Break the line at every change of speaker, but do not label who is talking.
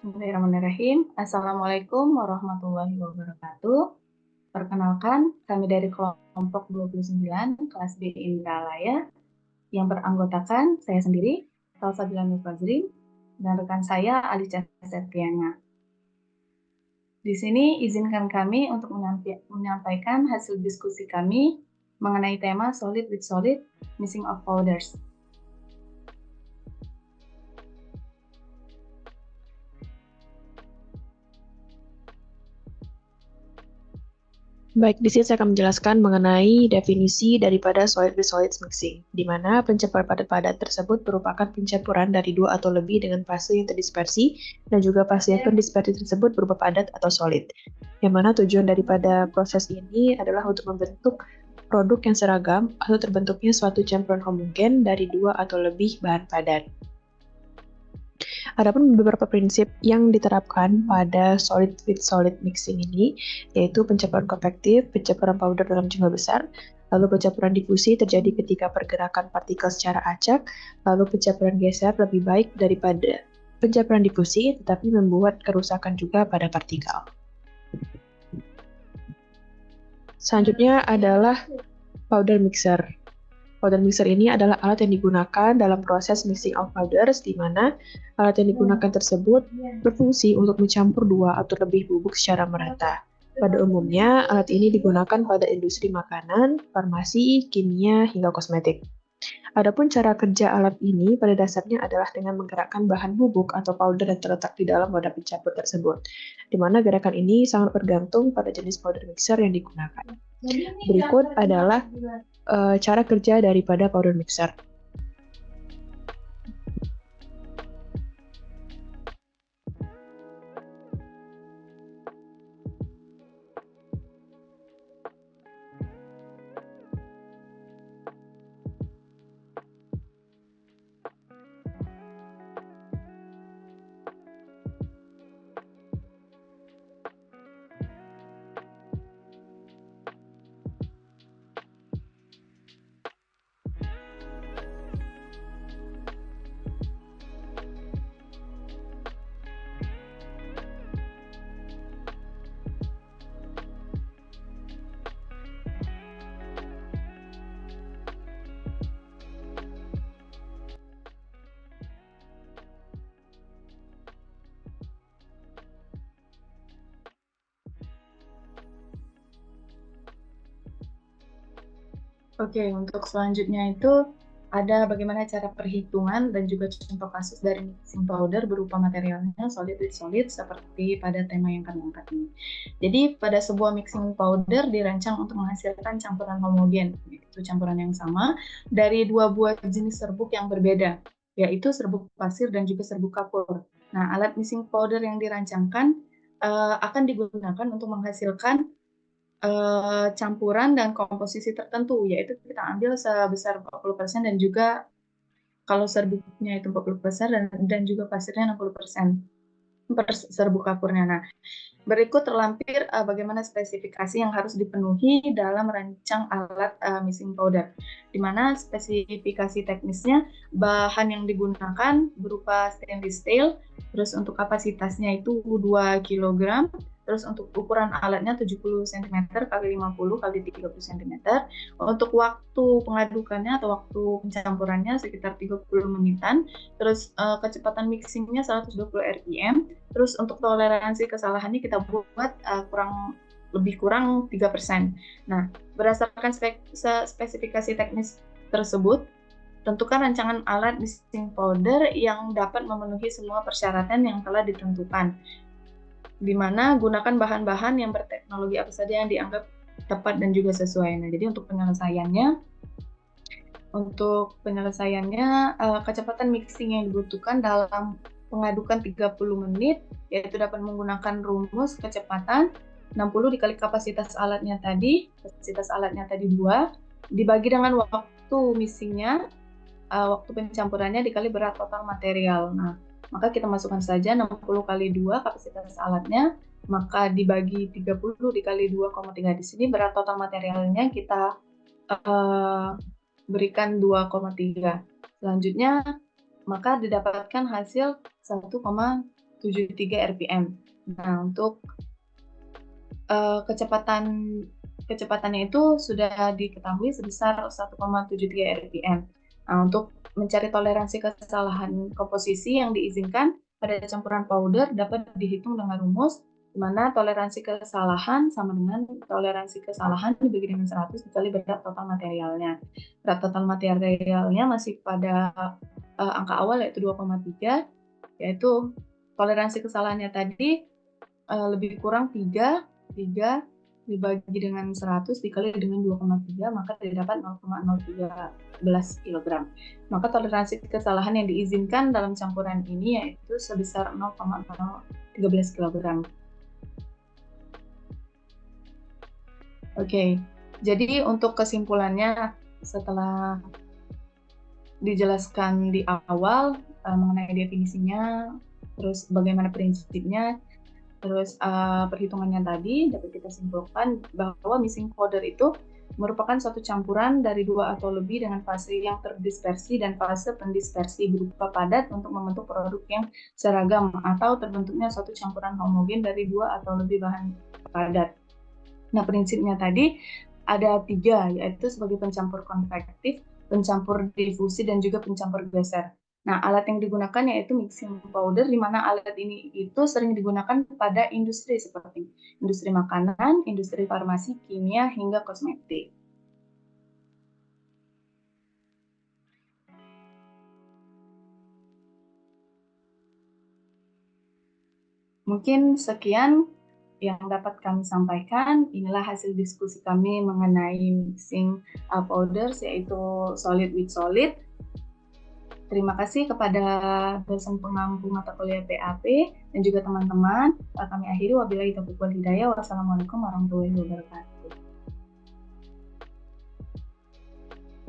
Bismillahirrahmanirrahim. Assalamualaikum warahmatullahi wabarakatuh. Perkenalkan, kami dari kelompok 29 kelas B Indralaya yang beranggotakan saya sendiri, Salsabila Nurfazrin, dan rekan saya Alicia Septiana. Di sini izinkan kami untuk menyampaikan hasil diskusi kami mengenai tema Solid with Solid, Mixing of Powders.
Baik, di sini saya akan menjelaskan mengenai definisi daripada solid with solid mixing, di mana pencampuran padat-padat tersebut merupakan pencampuran dari dua atau lebih dengan fase yang terdispersi, dan juga fase yang terdispersi tersebut berupa padat atau solid. Yang mana tujuan daripada proses ini adalah untuk membentuk produk yang seragam atau terbentuknya suatu campuran homogen dari dua atau lebih bahan padat. Adapun beberapa prinsip yang diterapkan pada solid with solid mixing ini, yaitu pencampuran konvektif, pencampuran powder dalam jumlah besar, lalu pencampuran difusi terjadi ketika pergerakan partikel secara acak, lalu pencampuran geser lebih baik daripada pencampuran difusi, tetapi membuat kerusakan juga pada partikel. Selanjutnya adalah powder mixer. Powder mixer ini adalah alat yang digunakan dalam proses mixing of powders, di mana alat yang digunakan tersebut berfungsi untuk mencampur dua atau lebih bubuk secara merata. Pada umumnya, alat ini digunakan pada industri makanan, farmasi, kimia, hingga kosmetik. Adapun cara kerja alat ini pada dasarnya adalah dengan menggerakkan bahan bubuk atau powder yang terletak di dalam wadah pencampur tersebut, di mana gerakan ini sangat bergantung pada jenis powder mixer yang digunakan. Berikut adalah cara kerja daripada powder mixer.
Oke, untuk selanjutnya itu ada bagaimana cara perhitungan dan juga contoh kasus dari mixing powder berupa materialnya solid with solid seperti pada tema yang kami angkat ini. Jadi pada sebuah mixing powder dirancang untuk menghasilkan campuran homogen, yaitu campuran yang sama dari dua buah jenis serbuk yang berbeda, yaitu serbuk pasir dan juga serbuk kapur. Nah, alat mixing powder yang dirancangkan akan digunakan untuk menghasilkan campuran dan komposisi tertentu, yaitu kita ambil sebesar 40% dan juga kalau serbuknya itu 40% dan juga pasirnya 60% per serbuk kapurnya. Nah, berikut terlampir bagaimana spesifikasi yang harus dipenuhi dalam merancang alat mixing powder. Di mana spesifikasi teknisnya bahan yang digunakan berupa stainless steel, terus untuk kapasitasnya itu 2 kg, terus untuk ukuran alatnya 70 cm kali 50 kali 30 cm. Untuk waktu pengadukannya atau waktu pencampurannya sekitar 30 menitan. Terus kecepatan mixingnya 120 rpm. Terus untuk toleransi kesalahannya kita buat lebih kurang 3%. Nah, berdasarkan spesifikasi teknis tersebut, tentukan rancangan alat mixing powder yang dapat memenuhi semua persyaratan yang telah ditentukan. Di mana gunakan bahan-bahan yang berteknologi apa saja yang dianggap tepat dan juga sesuai. Nah, jadi untuk penyelesaiannya kecepatan mixing yang dibutuhkan dalam pengadukan 30 menit, yaitu dapat menggunakan rumus kecepatan 60 dikali kapasitas alatnya tadi 2, dibagi dengan waktu mixingnya, waktu pencampurannya dikali berat total material. Nah, maka kita masukkan saja 60 kali 2 kapasitas alatnya, maka dibagi 30 dikali 2,3. Di sini berat total materialnya kita berikan 2,3. Selanjutnya, maka didapatkan hasil 1,3 0,73 rpm. Nah, untuk kecepatannya itu sudah diketahui sebesar 1,73 rpm. Nah, untuk mencari toleransi kesalahan komposisi yang diizinkan pada campuran powder dapat dihitung dengan rumus di mana toleransi kesalahan sama dengan toleransi kesalahan dibagi dengan 100 dikali berat total materialnya. Berat total materialnya masih pada angka awal yaitu 2,3, yaitu toleransi kesalahannya tadi lebih kurang 3 dibagi dengan 100 dikali dengan 2,3 maka terdapat 0,013 kg. Maka toleransi kesalahan yang diizinkan dalam campuran ini yaitu sebesar 0,013 kg. Oke, jadi untuk kesimpulannya setelah dijelaskan di awal mengenai definisinya, terus bagaimana prinsipnya, terus perhitungannya tadi dapat kita simpulkan bahwa mixing powder itu merupakan suatu campuran dari dua atau lebih dengan fase yang terdispersi dan fase pendispersi berupa padat untuk membentuk produk yang seragam atau terbentuknya suatu campuran homogen dari dua atau lebih bahan padat. Nah, prinsipnya tadi ada 3, yaitu sebagai pencampur konvektif, pencampur difusi, dan juga pencampur geser. Nah, alat yang digunakan yaitu mixing powder, di mana alat ini itu sering digunakan pada industri seperti industri makanan, industri farmasi, kimia, hingga kosmetik. Mungkin sekian yang dapat kami sampaikan. Inilah hasil diskusi kami mengenai mixing powders, yaitu solid with solid. Terima kasih kepada dosen pengampu mata kuliah PAP dan juga teman-teman. Kami akhiri, wabillahi taufiq wal hidayah. Wassalamualaikum warahmatullahi wabarakatuh.